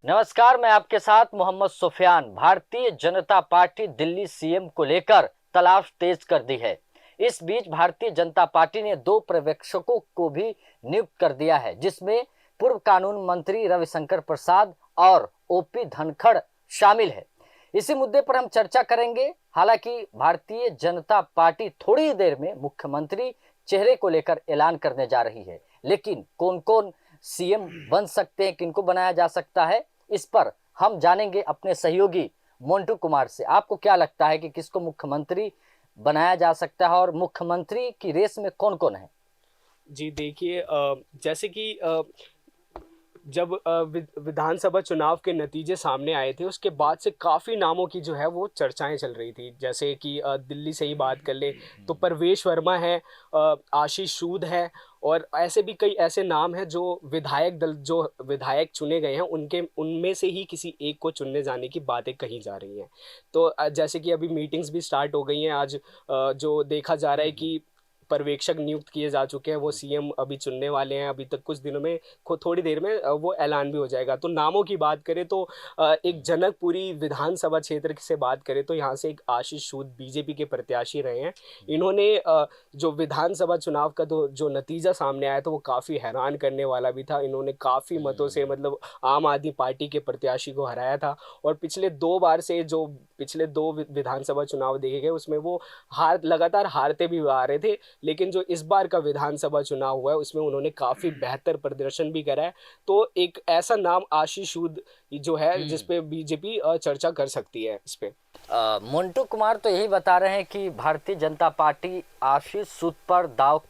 नमस्कार, मैं आपके साथ मोहम्मद सुफियान। भारतीय जनता पार्टी दिल्ली सीएम को लेकर तलाश तेज कर दी है। इस बीच भारतीय जनता पार्टी ने 2 पर्यवेक्षकों को भी नियुक्त कर दिया है, जिसमें पूर्व कानून मंत्री रविशंकर प्रसाद और ओपी धनखड़ शामिल है। इसी मुद्दे पर हम चर्चा करेंगे। हालांकि भारतीय जनता पार्टी थोड़ी ही देर में मुख्यमंत्री चेहरे को लेकर ऐलान करने जा रही है, लेकिन कौन कौन सीएम बन सकते हैं, किनको बनाया जा सकता है, इस पर हम जानेंगे अपने सहयोगी मोंटू कुमार से। आपको क्या लगता है कि किसको मुख्यमंत्री बनाया जा सकता है और मुख्यमंत्री की रेस में कौन कौन है? जी देखिए, जैसे कि जब विधानसभा चुनाव के नतीजे सामने आए थे, उसके बाद से काफ़ी नामों की जो है वो चर्चाएं चल रही थी। जैसे कि दिल्ली से ही बात कर ले तो परवेश वर्मा है, आशीष सूद है, और ऐसे भी कई ऐसे नाम हैं जो विधायक चुने गए हैं, उनके उनमें से ही किसी एक को चुनने जाने की बातें कही जा रही हैं। तो जैसे कि अभी मीटिंग्स भी स्टार्ट हो गई हैं आज। जो देखा जा रहा है कि पर्यवेक्षक नियुक्त किए जा चुके हैं, वो सीएम अभी चुनने वाले हैं। अभी तक कुछ दिनों में, थोड़ी देर में वो ऐलान भी हो जाएगा। तो नामों की बात करें तो एक जनकपुरी विधानसभा क्षेत्र से बात करें तो यहाँ से एक आशीष सूद बीजेपी के प्रत्याशी रहे हैं। इन्होंने जो विधानसभा चुनाव का जो नतीजा सामने आया था वो काफ़ी हैरान करने वाला भी था। इन्होंने काफ़ी मतों से, मतलब आम आदमी पार्टी के प्रत्याशी को हराया था। और पिछले दो विधानसभा चुनाव देखे गए, उसमें वो लगातार हारते भी आ रहे थे। लेकिन जो इस बार का विधानसभा चुनाव हुआ है उसमें उन्होंने काफ़ी बेहतर प्रदर्शन भी करा है। तो एक ऐसा नाम आशीष सूद जो है जिस पे बीजेपी चर्चा कर सकती है इस पे। मोंटू कुमार तो यही बता रहे हैं कि भारतीय जनता पार्टी आशीष सूद पर दांव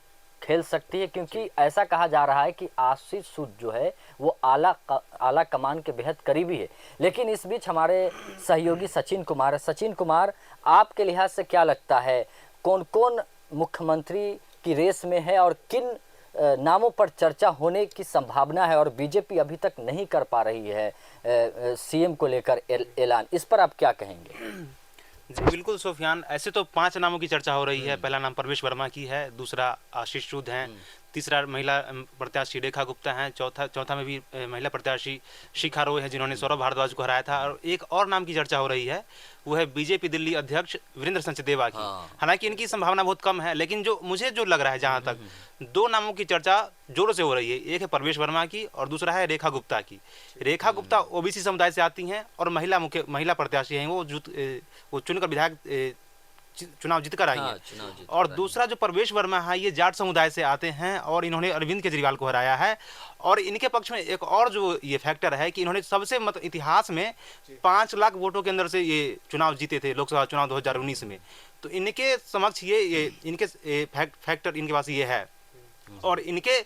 खेल सकती है, क्योंकि ऐसा कहा जा रहा है कि आशीष सूद जो है वो आला कमान के बेहद करीबी है। लेकिन इस बीच हमारे सहयोगी सचिन कुमार है। सचिन कुमार, आपके लिहाज से क्या लगता है, कौन कौन मुख्यमंत्री की रेस में है और किन नामों पर चर्चा होने की संभावना है और बीजेपी अभी तक नहीं कर पा रही है सीएम को लेकर ऐलान? इस पर आप क्या कहेंगे? जी बिल्कुल सुफियान, ऐसे तो 5 नामों की चर्चा हो रही है। पहला नाम परवेश वर्मा की है, दूसरा आशीष सूद हैं, तीसरा महिला प्रत्याशी रेखा गुप्ता हैं, चौथा में भी महिला प्रत्याशी शिखा रोय है जिन्होंने सौरभ भारद्वाज को हराया था। और एक और नाम की चर्चा हो रही है, वो है बीजेपी दिल्ली अध्यक्ष वीरेंद्र सचदेवा की। हालांकि इनकी संभावना बहुत कम है, लेकिन जो मुझे लग रहा है, जहां तक 2 नामों की चर्चा जोरों से हो रही है, एक है परवेश वर्मा की और दूसरा है रेखा गुप्ता की। रेखा गुप्ता ओबीसी समुदाय से आती हैं और महिला प्रत्याशी हैं, वो चुनकर विधायक चुनाव जीतकर आई है। और दूसरा जो परवेश वर्मा है, ये जाट समुदाय से आते हैं और इन्होंने अरविंद केजरीवाल को हराया है। और इनके पक्ष में एक और जो ये फैक्टर है कि इन्होंने सबसे इतिहास में 5 लाख वोटों के अंदर से ये चुनाव जीते थे, लोकसभा चुनाव 2019 में। तो इनके समक्ष ये इनके फैक्टर इनके पास ये है। और इनके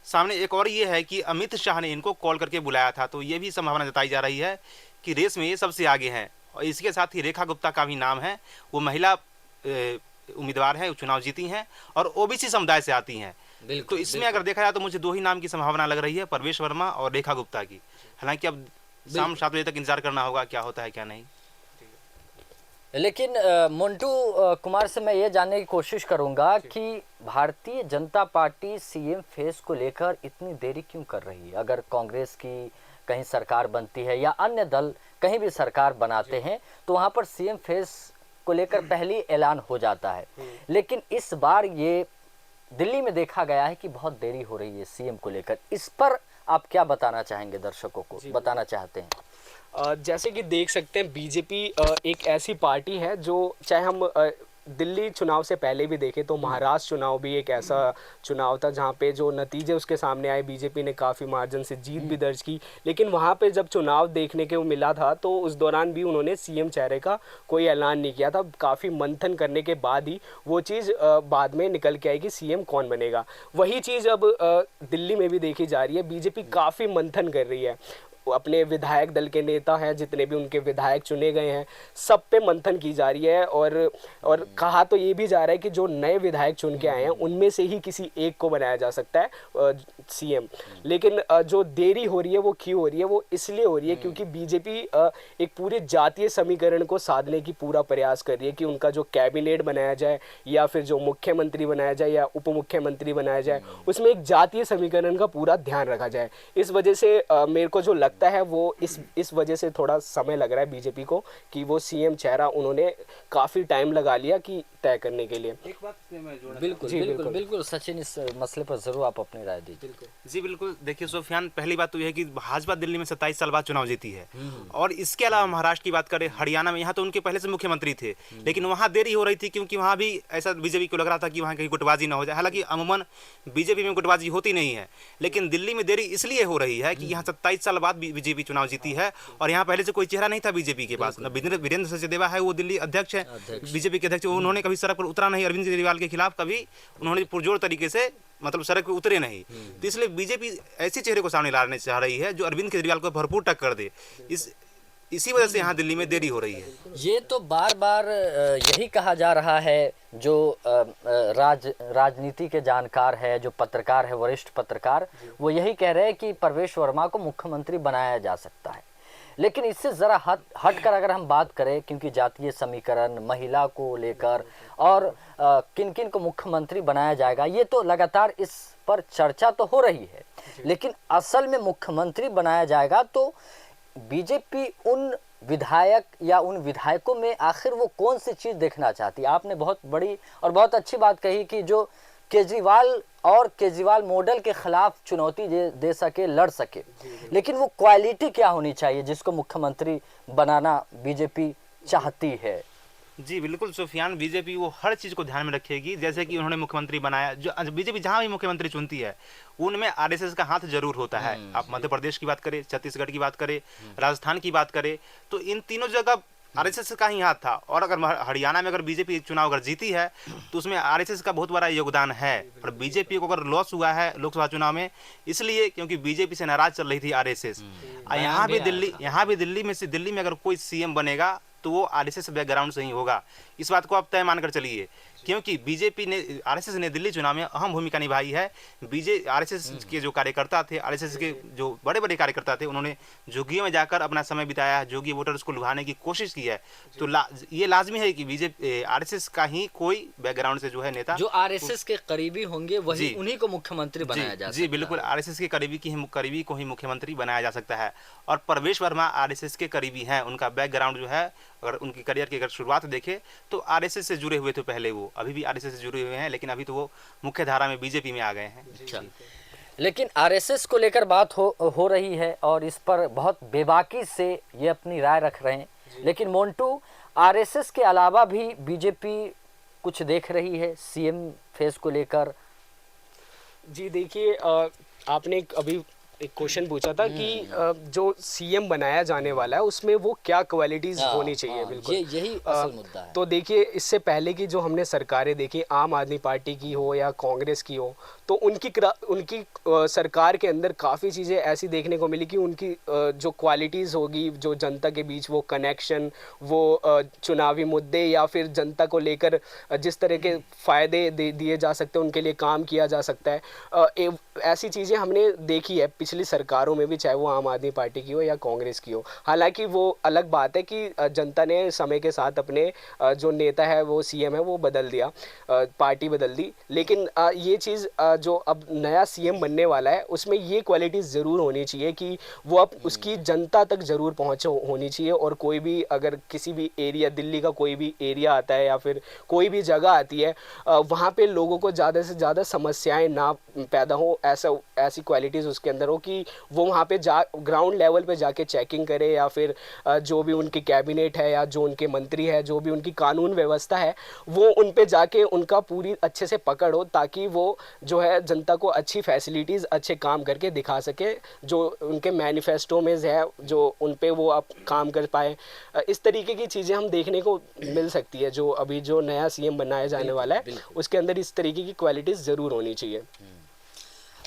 सामने एक और ये है कि अमित शाह ने इनको कॉल करके बुलाया था, तो ये भी संभावना जताई जा रही है कि रेस में ये सबसे आगे हैं। और इसके साथ ही रेखा गुप्ता का भी नाम है, वो महिला उम्मीदवार है, चुनाव जीती हैं और ओबीसी समुदाय से आती हैं। तो इसमें अगर देखा जाए तो मुझे 2 ही नाम की संभावना लग रही है, परवेश वर्मा और रेखा गुप्ता की। हालांकि अब शाम 7 बजे तक इंतजार करना होगा क्या होता है क्या नहीं। लेकिन मोंटू कुमार से मैं ये जानने की कोशिश करूंगा कि Bharatiya Janata party CM face को लेकर इतनी देरी क्यों कर रही है? अगर कांग्रेस की कहीं सरकार बनती है या अन्य दल कहीं भी सरकार बनाते हैं तो वहां पर सीएम फेस को लेकर पहली ऐलान हो जाता है। लेकिन इस बार ये दिल्ली में देखा गया है कि बहुत देरी हो रही है सीएम को लेकर। इस पर आप क्या बताना चाहेंगे, दर्शकों को बताना चाहते हैं? जैसे कि देख सकते हैं, बीजेपी एक ऐसी पार्टी है जो, चाहे हम दिल्ली चुनाव से पहले भी देखें तो महाराष्ट्र चुनाव भी एक ऐसा चुनाव था जहाँ पे जो नतीजे उसके सामने आए, बीजेपी ने काफ़ी मार्जिन से जीत भी दर्ज की। लेकिन वहाँ पे जब चुनाव देखने को मिला था तो उस दौरान भी उन्होंने सीएम चेहरे का कोई ऐलान नहीं किया था। काफ़ी मंथन करने के बाद ही वो चीज़ बाद में निकल के आई कि सीएम कौन बनेगा। वही चीज़ अब दिल्ली में भी देखी जा रही है। बीजेपी काफ़ी मंथन कर रही है, अपने विधायक दल के नेता हैं, जितने भी उनके विधायक चुने गए हैं, सब पे मंथन की जा रही है। और कहा तो ये भी जा रहा है कि जो नए विधायक चुन के आए हैं उनमें से ही किसी एक को बनाया जा सकता है सीएम। लेकिन जो देरी हो रही है वो क्यों हो रही है? वो इसलिए हो रही है क्योंकि बीजेपी एक पूरे जातीय समीकरण को साधने की पूरा प्रयास कर रही है कि उनका जो कैबिनेट बनाया जाए या फिर जो मुख्यमंत्री बनाया जाए या उप मुख्यमंत्री बनाया जाए, उसमें एक जातीय समीकरण का पूरा ध्यान रखा जाए। इस वजह से मेरे को जो लगता है वो इस वजह से थोड़ा समय लग रहा है बीजेपी को कि वो सीएम चेहरा उन्होंने काफ़ी टाइम लगा लिया कि तय करने के लिए। एक बात से मैं जोड़ना बिल्कुल जी, बिल्कुल बिल्कुल। बिल्कुल सचिन, इस मसले पर जरूर आप अपनी राय दीजिए। जी बिल्कुल, देखिए सोफियान, पहली बात तो यह है कि भाजपा दिल्ली में 27 साल बाद चुनाव जीती है। और इसके अलावा महाराष्ट्र की बात करें, हरियाणा में, यहाँ तो उनके पहले से मुख्यमंत्री थे, लेकिन वहाँ देरी हो रही थी क्योंकि वहाँ भी ऐसा बीजेपी को लग रहा था कि वहाँ कहीं गुटबाजी ना हो जाए। हालांकि अमूमन बीजेपी में गुटबाजी होती नहीं है, लेकिन दिल्ली में देरी इसलिए हो रही है कि यहाँ 27 साल बाद बीजेपी चुनाव जीती है और यहाँ पहले से कोई चेहरा नहीं था बीजेपी के पास। वीरेंद्र सचदेवा है, वो दिल्ली अध्यक्ष है, बीजेपी के अध्यक्ष। उन्होंने कभी सड़क पर उतरा नहीं, अरविंद केजरीवाल के खिलाफ कभी उन्होंने पुरजोर तरीके से मतलब सड़क पे उतरे नहीं। तो इसलिए बीजेपी ऐसे चेहरे को सामने लाने चाह रही है जो अरविंद केजरीवाल को भरपूर टक्कर दे। इसी वजह से यहाँ दिल्ली में देरी हो रही है। ये तो बार बार यही कहा जा रहा है, जो राजनीति के जानकार है, जो पत्रकार है, वरिष्ठ पत्रकार, वो यही कह रहे हैं कि प्रवेश वर्मा को मुख्यमंत्री बनाया जा सकता है। लेकिन इससे ज़रा हटकर अगर हम बात करें, क्योंकि जातीय समीकरण, महिला को लेकर और किन किन को मुख्यमंत्री बनाया जाएगा, ये तो लगातार इस पर चर्चा तो हो रही है, लेकिन असल में मुख्यमंत्री बनाया जाएगा तो बीजेपी उन विधायक या उन विधायकों में आखिर वो कौन सी चीज़ देखना चाहती है। आपने बहुत बड़ी और बहुत अच्छी बात कही कि जो केजरीवाल और केजरीवाल मॉडल के खिलाफ चुनौती दे सके, लड़ सके, लेकिन वो क्वालिटी क्या होनी चाहिए जिसको मुख्यमंत्री बनाना बीजेपी चाहती है। जी बिल्कुल सोफियान, बीजेपी वो हर चीज़ को ध्यान में रखेगी। जैसे कि उन्होंने मुख्यमंत्री बनाया, जो बीजेपी जहाँ भी मुख्यमंत्री चुनती है उनमें आरएसएस का हाथ जरूर होता है। आप मध्य प्रदेश की बात करें, छत्तीसगढ़ की बात करें, राजस्थान की बात करें, तो इन तीनों जगह आरएसएस का ही हाथ था। और अगर हरियाणा में अगर बीजेपी चुनाव अगर जीती है तो उसमें आरएसएस का बहुत बड़ा योगदान है। और बीजेपी को अगर लॉस हुआ है लोकसभा चुनाव में, इसलिए क्योंकि बीजेपी से नाराज चल रही थी आरएसएस। यहाँ भी दिल्ली में अगर कोई सीएम बनेगा तो वो आरएसएस बैकग्राउंड से ही होगा। इस बात को आप तय मानकर चलिए, क्योंकि बीजेपी ने, आरएसएस ने दिल्ली चुनाव में अहम भूमिका निभाई है। आरएसएस के जो कार्यकर्ता थे, आरएसएस के जो बड़े बड़े कार्यकर्ता थे, उन्होंने झुग्गियों में जाकर अपना समय बिताया है, झुग्गी वोटर्स को लुभाने की कोशिश की है। तो ये लाजमी है कि बीजेपी आरएसएस का ही कोई बैकग्राउंड से जो है नेता, जो आरएसएस के करीबी होंगे वही, उन्हीं को मुख्यमंत्री बनाया जा सकता है। जी बिल्कुल, आरएसएस के करीबी को ही मुख्यमंत्री बनाया जा सकता है। और प्रवेश वर्मा आरएसएस के करीबी हैं। उनका बैकग्राउंड जो है, अगर उनकी करियर की अगर शुरुआत देखें तो आरएसएस से जुड़े हुए थे पहले, वो अभी भी आरएसएस से जुड़े हुए हैं, लेकिन अभी तो वो मुख्य धारा में बीजेपी में आ गए हैं। अच्छा, लेकिन आरएसएस को लेकर बात हो रही है और इस पर बहुत बेबाकी से ये अपनी राय रख रहे हैं। लेकिन मोन्टू, आरएसएस के अलावा भी बीजेपी कुछ देख रही है सीएम फेस को लेकर। जी देखिए, आपने अभी एक क्वेश्चन पूछा था कि जो सीएम बनाया जाने वाला है उसमें वो क्या क्वालिटीज होनी चाहिए। बिल्कुल यही असल मुद्दा है। तो देखिए, इससे पहले की जो हमने सरकारें देखी, आम आदमी पार्टी की हो या कांग्रेस की हो, तो उनकी सरकार के अंदर काफ़ी चीज़ें ऐसी देखने को मिली कि उनकी जो क्वालिटीज़ होगी, जो जनता के बीच वो कनेक्शन, वो चुनावी मुद्दे या फिर जनता को लेकर जिस तरह के फ़ायदे दिए जा सकते हैं, उनके लिए काम किया जा सकता है, ऐसी चीज़ें हमने देखी है पिछली सरकारों में भी, चाहे वो आम आदमी पार्टी की हो या कांग्रेस की हो। हालांकि वो अलग बात है कि जनता ने समय के साथ अपने जो नेता है, वो सीएम है, वो बदल दिया, पार्टी बदल दी। लेकिन ये चीज़ जो अब नया सीएम बनने वाला है उसमें ये क्वालिटीज़ ज़रूर होनी चाहिए कि वो अब उसकी जनता तक ज़रूर पहुँच होनी चाहिए। और कोई भी अगर किसी भी एरिया, दिल्ली का कोई भी एरिया आता है या फिर कोई भी जगह आती है, वहाँ पे लोगों को ज़्यादा से ज़्यादा समस्याएं ना पैदा हो, ऐसी क्वालिटीज़ उसके अंदर हो कि वो वहाँ पे ग्राउंड लेवल पे जाके चेकिंग करे, या फिर जो भी उनकी कैबिनेट है या जो उनके मंत्री है, जो भी उनकी कानून व्यवस्था है, वो उन पे जाके उनका पूरी अच्छे से पकड़ हो, ताकि वो जो है जनता को अच्छी फैसिलिटीज़, अच्छे काम करके दिखा सके, जो उनके मैनिफेस्टो में है, जो उन पे वो अब काम कर पाए। इस तरीके की चीज़ें हम देखने को मिल सकती है। जो अभी जो नया सीएम बनाया जाने वाला है उसके अंदर इस तरीके की क्वालिटीज़ ज़रूर होनी चाहिए।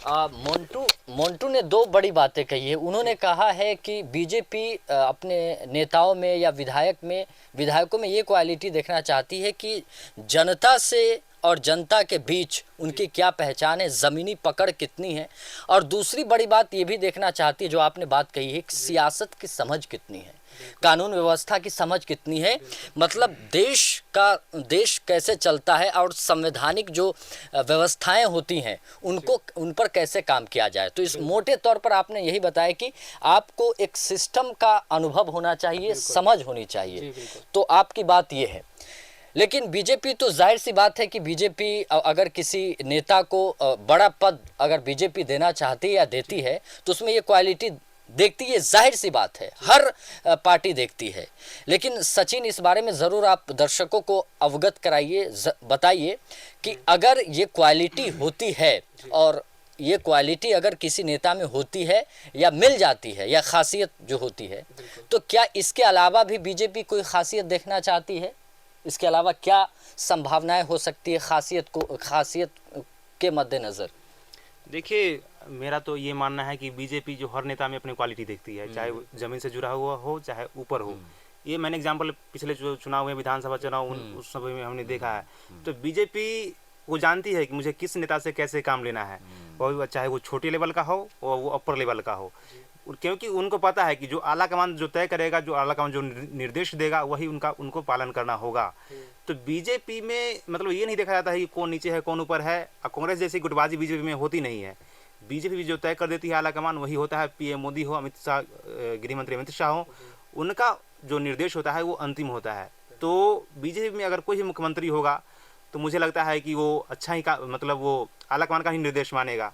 मोन्टू ने दो बड़ी बातें कही है। उन्होंने कहा है कि बीजेपी अपने नेताओं में या विधायकों में ये क्वालिटी देखना चाहती है कि जनता से और जनता के बीच उनकी क्या पहचान है, ज़मीनी पकड़ कितनी है। और दूसरी बड़ी बात ये भी देखना चाहती है, जो आपने बात कही है, कि सियासत की समझ कितनी है। कानून व्यवस्था की समझ कितनी है, मतलब देश कैसे चलता है और संवैधानिक जो व्यवस्थाएं होती हैं उनको उन पर कैसे काम किया जाए। तो इस मोटे तौर पर आपने यही बताया कि आपको एक सिस्टम का अनुभव होना चाहिए, समझ होनी चाहिए। तो आपकी बात ये है। लेकिन बीजेपी तो जाहिर सी बात है कि बीजेपी अगर किसी नेता को बड़ा पद अगर बीजेपी देना चाहती है या देती है तो उसमें ये क्वालिटी देखती है, जाहिर सी बात है, हर पार्टी देखती है। लेकिन सचिन, इस बारे में ज़रूर आप दर्शकों को अवगत कराइए, बताइए कि अगर ये क्वालिटी होती है और ये क्वालिटी अगर किसी नेता में होती है या मिल जाती है या खासियत जो होती है, तो क्या इसके अलावा भी बीजेपी कोई खासियत देखना चाहती है? इसके अलावा क्या संभावनाएं हो सकती है खासियत के मद्देनज़र? देखिए, मेरा तो ये मानना है कि बीजेपी जो हर नेता में अपनी क्वालिटी देखती है, चाहे वो जमीन से जुड़ा हुआ हो चाहे ऊपर हो। ये मैंने एग्जांपल पिछले जो चुनाव हुए, विधानसभा चुनाव, उस समय में हमने देखा है। तो बीजेपी वो जानती है कि मुझे किस नेता से कैसे काम लेना है, और चाहे वो छोटे लेवल का हो और वो अपर लेवल का हो, क्योंकि उनको पता है कि जो आला कमान जो तय करेगा, जो आला कमान जो निर्देश देगा, वही उनको पालन करना होगा। तो बीजेपी में मतलब ये नहीं देखा जाता है कि कौन नीचे है कौन ऊपर है। कांग्रेस जैसी गुटबाजी बीजेपी में होती नहीं है। बीजेपी भी जो तय कर देती है आला कमान वही होता है। पीएम मोदी हो, अमित शाह, गृह मंत्री अमित शाह हो, उनका जो निर्देश होता है वो अंतिम होता है। तो बीजेपी में अगर कोई भी मुख्यमंत्री होगा तो मुझे लगता है कि वो अच्छा ही का मतलब वो आला कमान का ही निर्देश मानेगा,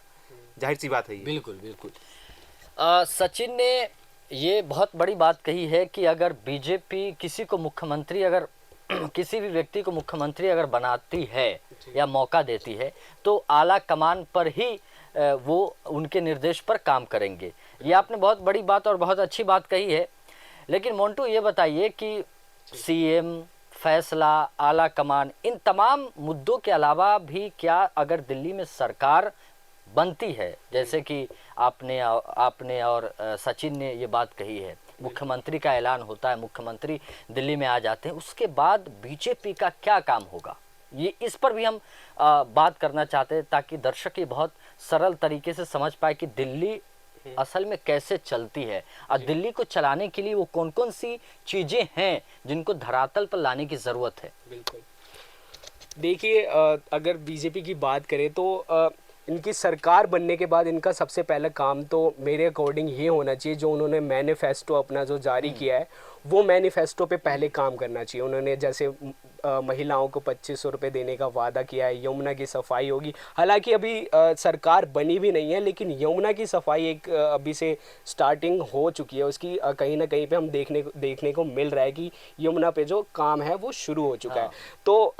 जाहिर सी बात है ये। बिल्कुल बिल्कुल। सचिन ने ये बहुत बड़ी बात कही है कि अगर बीजेपी किसी को मुख्यमंत्री अगर किसी भी व्यक्ति को मुख्यमंत्री अगर बनाती है या मौका देती है तो आला कमान पर ही वो उनके निर्देश पर काम करेंगे। ये आपने बहुत बड़ी बात और बहुत अच्छी बात कही है। लेकिन मोन्टू, ये बताइए कि सीएम, फैसला, आला कमान, इन तमाम मुद्दों के अलावा भी क्या अगर दिल्ली में सरकार बनती है, जैसे कि आपने और सचिन ने ये बात कही है, मुख्यमंत्री का ऐलान होता है, मुख्यमंत्री दिल्ली में आ जाते हैं, उसके बाद बीजेपी का क्या काम होगा, ये इस पर भी हम बात करना चाहते हैं ताकि दर्शक ये बहुत सरल तरीके से समझ पाए कि दिल्ली असल में कैसे चलती है और दिल्ली को चलाने के लिए वो कौन कौन सी चीज़ें हैं जिनको धरातल पर लाने की ज़रूरत है। बिल्कुल। देखिए, अगर बीजेपी की बात करें तो इनकी सरकार बनने के बाद इनका सबसे पहला काम तो मेरे अकॉर्डिंग ये होना चाहिए, जो उन्होंने मैनिफेस्टो अपना जो जारी किया है वो मैनिफेस्टो पे पहले काम करना चाहिए। उन्होंने जैसे महिलाओं को 2500 रुपये देने का वादा किया है, यमुना की सफाई होगी। हालांकि अभी सरकार बनी भी नहीं है, लेकिन यमुना की सफाई एक अभी से स्टार्टिंग हो चुकी है उसकी। कहीं ना कहीं पे हम देखने को मिल रहा है कि यमुना पे जो काम है वो शुरू हो चुका है। तो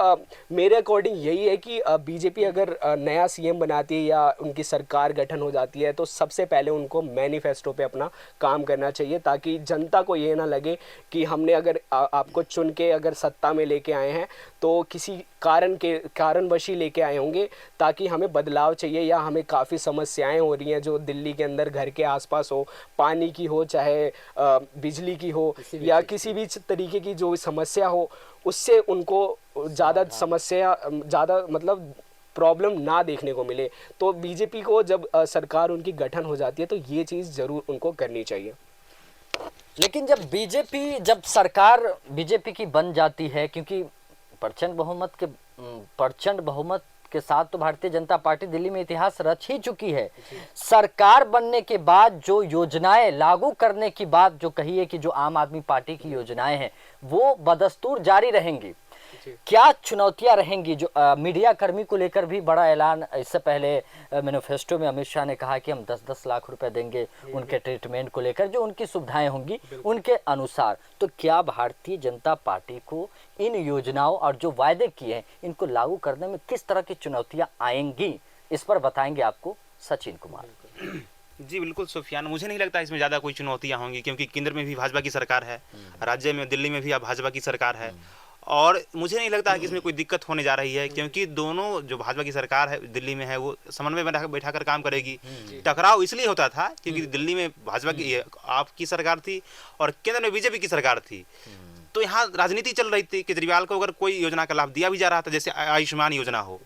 मेरे अकॉर्डिंग यही है कि बीजेपी अगर नया सीएम बनाती है या उनकी सरकार गठन हो जाती है तो सबसे पहले उनको मैनिफेस्टो पे अपना काम करना चाहिए, ताकि जनता को ये ना लगे कि हमने अगर आपको चुन के अगर सत्ता में लेके आए हैं तो किसी कारणवश ही लेके आए होंगे, ताकि हमें बदलाव चाहिए या हमें काफ़ी समस्याएं हो रही हैं जो दिल्ली के अंदर घर के आसपास हो, पानी की हो चाहे बिजली की हो या किसी भी तरीके की जो समस्या हो, उससे उनको ज़्यादा मतलब प्रॉब्लम ना देखने को मिले। तो बीजेपी को जब सरकार उनकी गठन हो जाती है तो ये चीज़ ज़रूर उनको करनी चाहिए। लेकिन जब सरकार बीजेपी की बन जाती है, क्योंकि प्रचंड बहुमत के साथ तो भारतीय जनता पार्टी दिल्ली में इतिहास रच ही चुकी है, सरकार बनने के बाद जो योजनाएं लागू करने की बात जो कही है कि जो आम आदमी पार्टी की योजनाएं हैं वो बदस्तूर जारी रहेंगी। क्या चुनौतियां रहेंगी? जो मीडिया कर्मी को लेकर भी बड़ा ऐलान, इससे पहले मैनिफेस्टो में अमित शाह ने कहा कि हम 10-10 लाख रुपए देंगे उनके ट्रीटमेंट को लेकर, जो उनकी सुविधाएं होंगी उनके अनुसार। तो क्या भारतीय जनता पार्टी को इन योजनाओं और जो वायदे किए हैं इनको लागू करने में किस तरह की चुनौतियां आएंगी, इस पर बताएंगे आपको सचिन कुमार। जी बिल्कुल सुफियान, मुझे नहीं लगता इसमें ज़्यादा कोई चुनौतियाँ होंगी, क्योंकि केंद्र में भी भाजपा की सरकार है, राज्य में दिल्ली में भी अब भाजपा की सरकार है, और मुझे नहीं लगता है कि इसमें कोई दिक्कत होने जा रही है, क्योंकि दोनों जो भाजपा की सरकार है दिल्ली में है वो समन्वय में बैठाकर काम करेगी। टकराव इसलिए होता था क्योंकि दिल्ली में भाजपा की आपकी सरकार थी और केंद्र में बीजेपी की सरकार थी। तो यहाँ राजनीति चल रही थी। केजरीवाल को अगर कोई योजना का लाभ दिया भी जा रहा था, जैसे आयुष्मान योजना हो,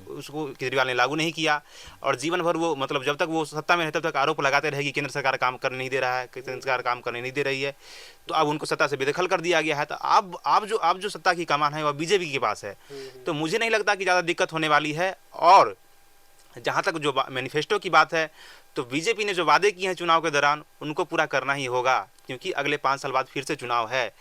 उसको केजरीवाल ने लागू नहीं किया, और जीवन भर वो मतलब जब तक वो सत्ता में है तब तक आरोप लगाते रहेगी केंद्र सरकार काम करने नहीं दे रहा है, केंद्र सरकार काम करने नहीं दे रही है। तो अब उनको सत्ता से बेदखल कर दिया गया है। तो अब जो सत्ता की कमान है वह बीजेपी के पास है। तो मुझे नहीं लगता कि ज़्यादा दिक्कत होने वाली है। और जहाँ तक जो मैनिफेस्टो की बात है, तो बीजेपी ने जो वादे किए हैं चुनाव के दौरान उनको पूरा करना ही होगा, क्योंकि अगले 5 साल बाद फिर से चुनाव है।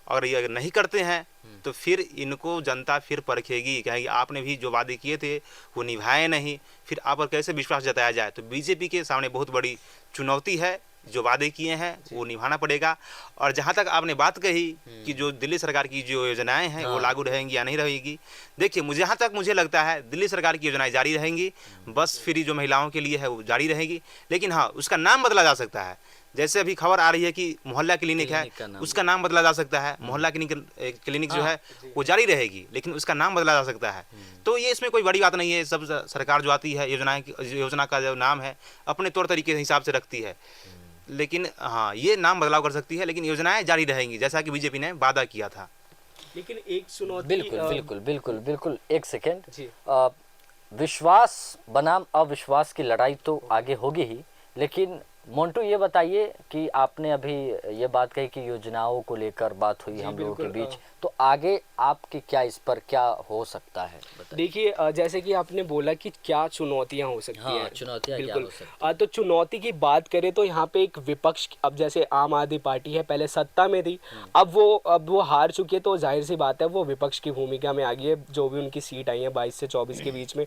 और ये अगर नहीं करते हैं तो फिर इनको जनता फिर परखेगी, कहेगी आपने भी जो वादे किए थे वो निभाए नहीं, फिर आप पर कैसे विश्वास जताया जाए। तो बीजेपी के सामने बहुत बड़ी चुनौती है, जो वादे किए हैं वो निभाना पड़ेगा। और जहाँ तक आपने बात कही कि जो दिल्ली सरकार की जो योजनाएं हैं वो लागू रहेंगी या नहीं रहेगी, देखिए जहाँ तक मुझे लगता है दिल्ली सरकार की योजनाएं जारी रहेंगी, बस फ्री जो महिलाओं के लिए है वो जारी रहेगी। लेकिन हाँ, उसका नाम बदला जा सकता है। जैसे अभी खबर आ रही है कि मोहल्ला क्लिनिक है, उसका नाम बदला जा सकता है। मोहल्ला क्लिनिक जो है वो जारी रहेगी, लेकिन उसका नाम बदला जा सकता है। तो ये इसमें कोई बड़ी बात नहीं है। सब सरकार जो आती है योजना का जो नाम है अपने तौर तरीके के हिसाब से रखती है, लेकिन हाँ ये नाम बदलाव कर सकती है, लेकिन योजनाएं जारी रहेंगी जैसा कि बीजेपी ने वादा किया था। लेकिन एक चुनौती बिल्कुल एक सेकेंड, विश्वास बनाम अविश्वास की लड़ाई तो आगे होगी ही, लेकिन मोन्टू ये बताइए कि आपने अभी ये बात कही कि योजनाओं को लेकर बात हुई हम लोगों के बीच, तो आगे आपकी क्या इस पर क्या हो सकता है? देखिए जैसे कि आपने बोला कि क्या चुनौतियां हो सकती हैं, चुनौतियां क्या हो सकती हैं? तो चुनौती की बात करें तो यहाँ पे एक विपक्ष, अब जैसे आम आदमी पार्टी है, पहले सत्ता में थी, अब वो हार चुकी है, तो जाहिर सी बात है वो विपक्ष की भूमिका में आ गई है। जो भी उनकी सीट आई है 22 से 24 के बीच में,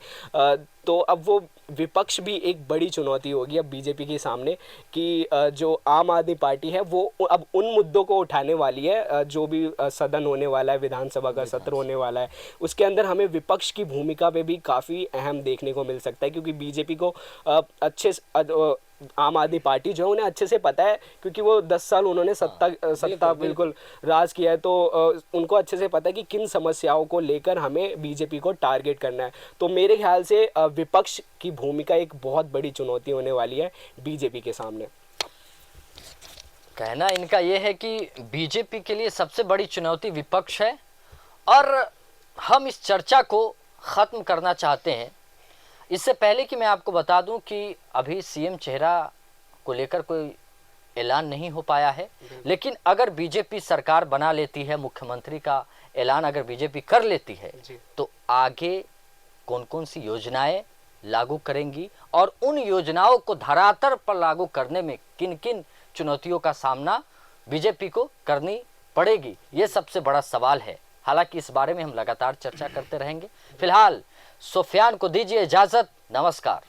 तो अब वो विपक्ष भी एक बड़ी चुनौती होगी अब बीजेपी के सामने, कि जो आम आदमी पार्टी है वो अब उन मुद्दों को उठाने वाली है। जो भी सदन होने वाला है, विधानसभा का सत्र होने वाला है, उसके अंदर हमें विपक्ष की भूमिका पे भी काफ़ी अहम देखने को मिल सकता है, क्योंकि बीजेपी को अच्छे आम आदमी पार्टी जो है उन्हें अच्छे से पता है, क्योंकि वो 10 साल उन्होंने सत्ता बिल्कुल राज किया है, तो उनको अच्छे से पता है कि किन समस्याओं को लेकर हमें बीजेपी को टारगेट करना है। तो मेरे ख्याल से विपक्ष की भूमिका एक बहुत बड़ी चुनौती होने वाली है बीजेपी के सामने। कहना इनका ये है कि बीजेपी के लिए सबसे बड़ी चुनौती विपक्ष है, और हम इस चर्चा को ख़त्म करना चाहते हैं। इससे पहले कि मैं आपको बता दूं कि अभी सीएम चेहरा को लेकर कोई ऐलान नहीं हो पाया है, लेकिन अगर बीजेपी सरकार बना लेती है, मुख्यमंत्री का ऐलान अगर बीजेपी कर लेती है, तो आगे कौन कौन सी योजनाएं लागू करेंगी और उन योजनाओं को धरातल पर लागू करने में किन किन चुनौतियों का सामना बीजेपी को करनी पड़ेगी, ये सबसे बड़ा सवाल है। हालांकि इस बारे में हम लगातार चर्चा करते रहेंगे। फिलहाल सुफियान को दीजिए इजाजत, नमस्कार।